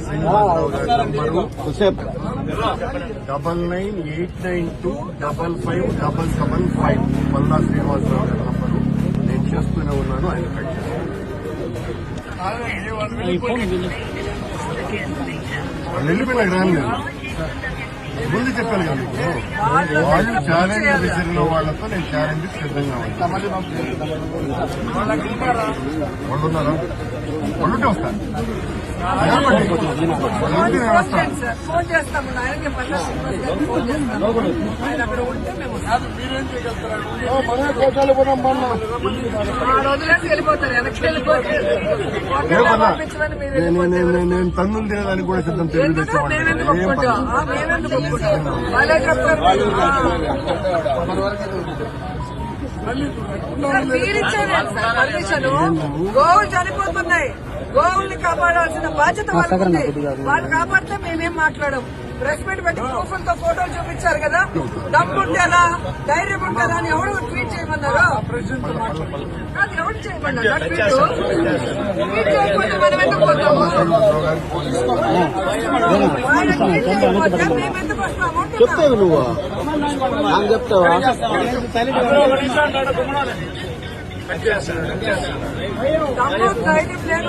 శ్రీనివాసరావు గారి నంబరు 9989255575 పల్లా శ్రీనివాసరావు గారి నంబరు. నేను చేస్తూనే ఉన్నాను, ఆయన కట్ చేస్తాను. వాళ్ళు వెళ్ళిపోయినా రాను నేను ముందు చెప్పాను కదా మీకు. వాళ్ళు ఛాలెంజ్ విసిరిన వాళ్ళతో నేను ఛాలెంజ్ సిద్ధంగా ఉంటాను. వాళ్ళు ఉన్నారా? వాళ్ళుంటే వస్తాను. ఫోన్ చేస్తాము ఆయనకి వదిలేసి వెళ్ళిపోతారు. వెనక్కి వెళ్ళిపోతారు. నేను తన్నులు తినడానికి కూడా సిద్ధం. తెలుగుదేశం పర్మిషన్ గోవులు చనిపోతున్నాయి. గోవుల్ని కాపాడాల్సిన బాధ్యత వాళ్ళకి. వాళ్ళు కాపాడితే మేమేం మాట్లాడము. ప్రెస్ మీట్ పెట్టి ప్రూఫ్లతో ఫోటోలు చూపించారు కదా. దమ్ముంటేనా ధైర్యం ఉంటేనా అని ఎవరు ట్వీట్ చేయమన్నారు? అది ఎవరు చేయమన్నారు? ట్వీట్ చేయకపోతే మనం ఎందుకు పోతాము? ట్వీట్ చేయకపోతే మేము ఎందుకు వస్తాము? చెప్తావు నువ్వు చెప్తావా? దమ్ము ధైర్యం లేని